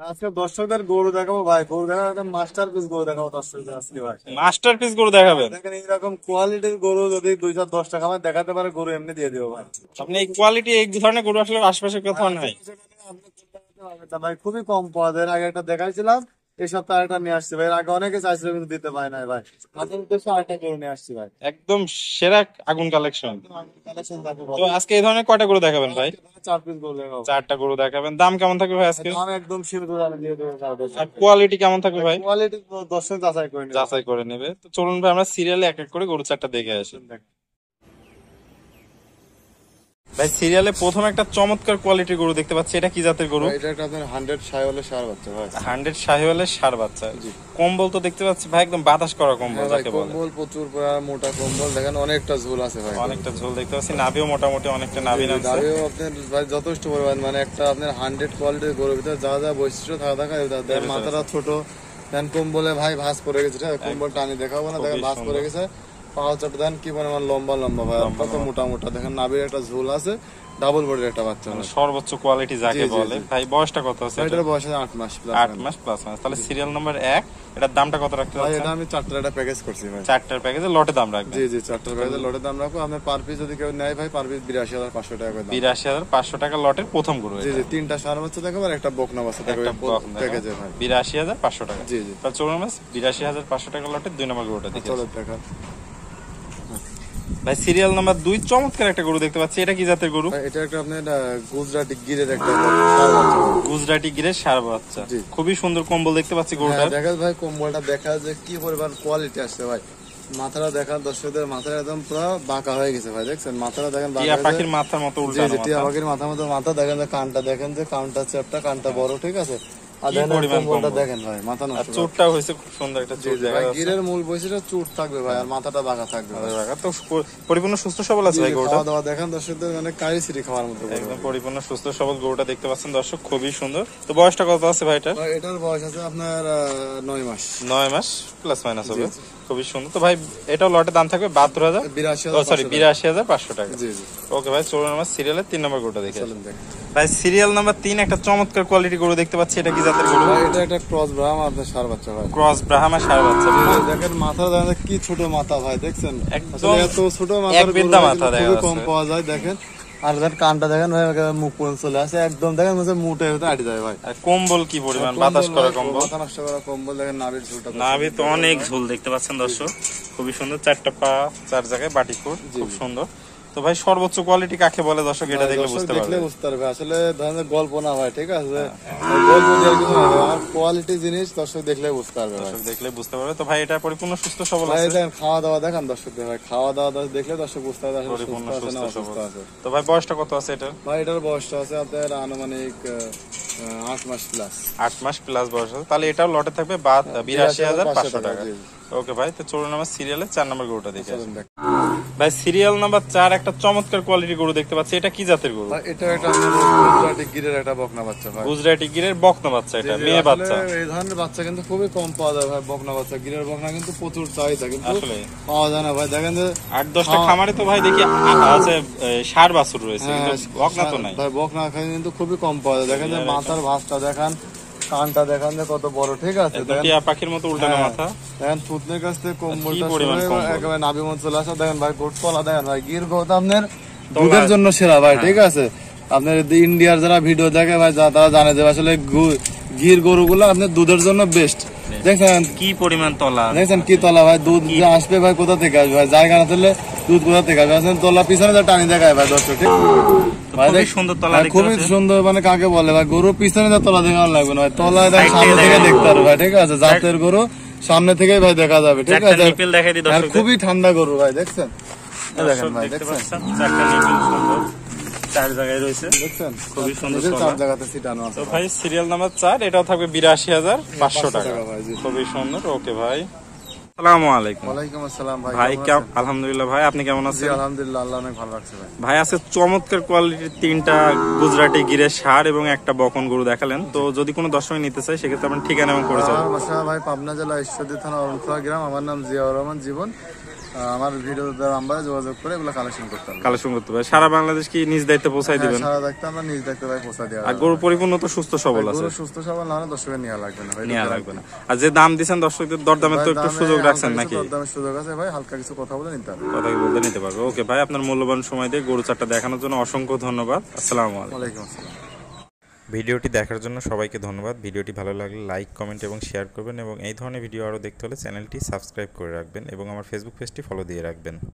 আজকে দর্শকদের গরু দেখাবো ভাই, গরু দেখাবো একটা মাস্টার পিস গরু দেখাবো দর্শকদের আজকে ভাই। মাস্টার পিস গরু দেখাবেন? দেখেন এইরকম কোয়ালিটির গরু যদি 210 টাকা আমার দেখাতে পারে, গরু এমনি দিয়ে দেবো ভাই। আপনি এই কোয়ালিটি এই ধরনের গরু আসলে আশেপাশে কোথাও নাই। ভাই খুবই কম পাওয়া যায়। আগে একটা দেখাইছিলাম, এই সপ্তাহে একটা নিয়ে আসছি ভাই। এর আগে অনেকে চাইছিল কিন্তু দিতে পারে নাই ভাই। আপনার উদ্দেশ্যে আরেকটা গরু নিয়ে আসছি ভাই। একদম সেরা আগুন কালেকশন। কালেকশন থাকবে তো আজকে এই ধরনের কয়টা গরু দেখাবেন ভাই? 4 পিস গরু দেখাবো। চারটা গরু দেখাবেন। দাম কেমন থাকবে ভাই আজকে? আমি একদম সীমিত দামে দিয়ে দেবো। আর কোয়ালিটি কেমন থাকবে ভাই? কোয়ালিটি দর্শক যাচাই করে নেবে। যাচাই করে নেবে। তো চলুন ভাই আমরা সিরিয়ালে এক এক করে গরু চারটা দেখে আসি। ভাই সিরিয়ালে প্রথম একটা চমৎকার কোয়ালিটির গরু দেখতে পাচ্ছি, এটা কি জাতের গরু? এটা একটা আপনার 100 শাহিওয়ালের ষাঁড় বাচ্চা ভাই। 100 শাহিওয়ালের ষাঁড় বাচ্চা। কম্বল তো দেখতে পাচ্ছি ভাই, একদম বাতাস করা কম্বল যাকে বলে। কম্বল প্রচুর মোটা কম্বল, দেখেন অনেকটা ঝোল আছে ভাই। অনেকটা ঝোল দেখতে পাচ্ছি, নাভিও মোটামুটি অনেকটা নাভি নামছে। নাভিও আপনার ভাই যথেষ্ট পরিমাণ, মানে একটা আপনার 100 কোয়ালিটির গরুর ভিতরে যা যা বৈশিষ্ট্য থাকা দেখেন। মাথাটা ছোট, দেন কম্বলে ভাই ভাঁজ পড়ে গেছে। কম্বল টানি দেখাবো না, দেখেন ভাঁজ পড়ে গেছে। পাও চারটা দেন কি পরিমাণ লম্বা লম্বা ভাই, কত মোটা মোটা। দেখেন নাভির একটা ঝোল আছে, ডাবল বডির একটা বাচ্চা, সর্বোচ্চ কোয়ালিটি যাকে বলে। ভাই বয়সটা কত আছে? এটার বয়স 8 মাস প্লাস। 8 মাস প্লাস। তাহলে সিরিয়াল নাম্বার 1, এটার দামটা কত রাখতে ভাই? যাচ্ছেন? এটা আমি 4টার একটা প্যাকেজ করছি ভাই। 4টার প্যাকেজে লটে দাম রাখবেন? জি 4টার প্যাকেজে লটে দাম রাখবো। আপনার পার পিস যদি কেউ নেয় ভাই, পার পিস 82,500 টাকা করে দাম। 82,500 টাকা লটের প্রথম গরু। জি 3টা ষাঁড় বাচ্চা দেখাবো আর একটা বকনা বাচ্চা দেখাবো প্যাকেজে ভাই। 82,500 টাকা। জি তাহলে চলুন আমরা 82,500 টাকা লটের 2 নম্বর গরুটা দেখি। চলো দেখা। ভাই সিরিয়াল নাম্বার 2 চমৎকার একটা গরু দেখতে পাচ্ছি, এটা কি জাতের গরু? এটা একটা আপনার গুজরাটি গিরের একটা ষাঁড় বাচ্চা। গুজরাটি গিরের ষাঁড় বাচ্চা। খুবই সুন্দর কম্বল দেখতে পাচ্ছি গরুটা। দেখা ভাই কম্বলটা দেখা যে কি পরিমাণ কোয়ালিটি আসছে ভাই। মাথাটা দেখান দর্শকদের, মাথাটা একদম পুরো বাঁকা হয়ে গেছে ভাই। দেখছেন মাথাটা দেখেন, টিয়া পাখির মাথার মতো উল্টানো। টিয়া পাখির মাথার মতো মাথা। দেখেন যে কানটা দেখেন, যে কানটা চ্যাপটা, কানটা বড়, ঠিক আছে। আর দেখেন ভাই মাথা নষ্ট। চুটটা হয়েছে খুব সুন্দর একটা চুট। গিরের মূল বৈশিষ্ট্য চুট থাকবে ভাই, আর মাথাটা বাঁকা থাকবে। তো পরিপূর্ণ সুস্থ সবল আছে ভাই গরুটা। খাওয়া দাওয়া দেখেন দর্শকদের, মানে কারিসিরি খাওয়ার মতো একদম পরিপূর্ণ সুস্থ সবল গরুটা দেখতে পাচ্ছেন দর্শক, খুবই সুন্দর। তো বয়সটা কত আছে ভাই এটা? এটার বয়স আছে আপনার 9 মাস। 9 মাস প্লাস মাইনাস হবে। খুবই সুন্দর। তো ভাই এটাও লটের দাম থাকবে 82,500 টাকা। জি জি। ওকে ভাই চলুন আমরা সিরিয়ালের 3 নম্বর গরুটা দেখি। ভাই সিরিয়াল নাম্বার 3 একটা চমৎকার কোয়ালিটি গরু দেখতে পাচ্ছি, এটা কি জাতের গরু? এটা একটা ক্রস ব্রাহ্মা আপনার ষাঁড় বাচ্চা ভাই। ক্রস ব্রাহ্মা ষাঁড় বাচ্চা। দেখেন মাথা দেখেন কি ছোট মাথা ভাই, দেখছেন একদম এত ছোট মাথার এক বিন্দা মাথা খুবই কম পাওয়া যায়। দেখেন আর দেখেন কানটা দেখেন ভাই, মুখ পর্যন্ত চলে আসে একদম। দেখেন মুটে হতে আটে যায় ভাই। আর কম্বল কি পরিমাণ বাতাস করা কম্বল, মাথা নষ্ট করা কম্বল। দেখেন নাভির ঝুলটা, নাভি তো অনেক ঝুল দেখতে পাচ্ছেন দর্শক, খুবই সুন্দর। 4টা পা 4 জায়গায় বাটিকুর, খুব সুন্দর। তো ভাই সর্বোচ্চ কোয়ালিটি কাকে বলে দর্শক এটা দেখলে বুঝতে পারবে। আসলে ধরেন গল্প না ভাই, ঠিক আছে, গল্প দিয়ে কিছু না, আর কোয়ালিটি জিনিস দর্শক দেখলে বুঝতে পারবে। দর্শক দেখলে বুঝতে পারবে। তো ভাই এটা পরিপূর্ণ সুস্থ সবল ভাই। আছে। দেখেন খাওয়া দাওয়া দেখান দর্শকদের ভাই, খাওয়া দাওয়া দেখলে দর্শক বুঝতে পারবে পরিপূর্ণ সুস্থ সবল আছে। তো ভাই বয়সটা কত আছে এটা? ভাই এটার বয়সটা আছে আপনার আনুমানিক 8 মাস প্লাস। 8 মাস প্লাস বয়স আছে। তাহলে এটাও লটে থাকবে 82,500 টাকা। ওকে ভাই তো চলুন আমরা সিরিয়ালের 4 নম্বর গরুটা দেখি। ভাই সিরিয়াল নাম্বার 4 একটা চমৎকার কোয়ালিটি গরু দেখতে পাচ্ছি, এটা কি জাতের গরু? এটা একটা গুজরাটি গিরের একটা বকনা বাচ্চা ভাই। গুজরাটি গিরের বকনা বাচ্চা, এটা মেয়ে বাচ্চা। এই ধরনের বাচ্চা কিন্তু খুবই কম পাওয়া যায় ভাই। বকনা বাচ্চা, গিরের বকনা কিন্তু প্রচুর চাহিদা, কিন্তু আসলে পাওয়া যায় না ভাই। দেখেন যে 8-10টা খামারে তো ভাই দেখি আছে ষাঁড় বাছুর রয়েছে, কিন্তু বকনা তো নাই ভাই। বকনা কিন্তু খুবই কম পাওয়া যায়। দেখেন যে মাথার ভাঁজটা দেখান, কানটা দেখান যে কত বড়, ঠিক আছে। টিয়া পাখির মতো উল্টানো মাথা। দেখেন থুতনের কাছ থেকে কম্বলটা একেবারে নাভি মতো চলে আসা। দেখেন ভাই গোট কলা দেখেন ভাই। গির গোট আপনার দুধের জন্য সেরা ভাই, ঠিক আছে। আপনার ইন্ডিয়ার যারা ভিডিও দেখে ভাই তারা জানে যে আসলে গির গরুগুলো আপনার দুধের জন্য বেস্ট। দেখছেন কি পরিমাণ তলা, দেখছেন কি তলা ভাই। দুধ যে আসবে ভাই কোথা থেকে আসবে ভাই, জায়গা না থাকলে দুধ কোথা থেকে আসবে। তলা পিছনে যা টানি দেখায় ভাই দর্শক, ঠিক ভাই। সুন্দর তলা, খুবই সুন্দর। মানে কাকে বলে ভাই, গরু পিছনে যা তলা দেখানো লাগবে না ভাই, তলা সামনে থেকে দেখতে পারবে ভাই, ঠিক আছে। জাতের গরু সামনে থেকেই ভাই দেখা যাবে, ঠিক আছে। আর খুবই ঠান্ডা গরু ভাই, দেখছেন। দেখেন ভাই, দেখছেন 4টা নিপিল সুন্দর 4 জায়গায় রয়েছে, দেখছেন খুবই সুন্দর। 4 জায়গাতে সিটানো আছে। তো ভাই সিরিয়াল নাম্বার 4 এটাও থাকবে 82,500 টাকা ভাই। খুবই সুন্দর। ওকে ভাই আসসালামু আলাইকুম। ওয়ালাইকুম আসসালাম ভাই। ভাই আলহামদুলিল্লাহ ভাই, আপনি কেমন আছেন? আলহামদুলিল্লাহ, আল্লাহ অনেক ভালো রাখছে ভাই। ভাই আছে চমৎকার কোয়ালিটির 3টা গুজরাটি গিরের ষাঁড় এবং একটা বকন গরু দেখালেন। তো যদি কোনো দর্শক নিতে চাই সেক্ষেত্রে আপনার ঠিকানা এবং পরিচয়। আমার বাসা ভাই পাবনা জেলা ঈশ্বরদী থানা অরণখোলা গ্রাম। আমার নাম জিয়াউর রহমান জীবন। আমার ভিডিও নাম্বারে যোগাযোগ করে এগুলো কালেকশন করতে হবে। কালেকশন করতে পারে সারা বাংলাদেশ কি নিজ দায়িত্বে পৌঁছাই দিবেন? সারা দেখতে আমরা নিজ দেখতে ভাই পৌঁছা দেওয়া আর গরু পরিপূর্ণ তো সুস্থ সবল আছে? গরু সুস্থ সবল না হলে দর্শকের নেওয়া লাগবে না ভাই, নেওয়া লাগবে না। আর যে দাম দিচ্ছেন দর্শকদের দরদামের তো একটু সুযোগ রাখছেন নাকি? দরদামের সুযোগ আছে ভাই, হালকা কিছু কথা বলে নিতে হবে। কথা বলতে নিতে পারবে। ওকে ভাই, আপনার মূল্যবান সময় দিয়ে গরু চারটা দেখানোর জন্য অসংখ্য ধন্যবাদ। আসসালামু আলাইকুম। ওয়ালাইকুম আসসালাম। ভিডিওটি দেখার জন্য সবাইকে ধন্যবাদ। ভিডিওটি ভালো লাগলে লাইক, কমেন্ট এবং শেয়ার করবেন এবং এই ধরনের ভিডিও আরও দেখতে হলে চ্যানেলটি সাবস্ক্রাইব করে রাখবেন এবং আমার ফেসবুক পেজটি ফলো দিয়ে রাখবেন।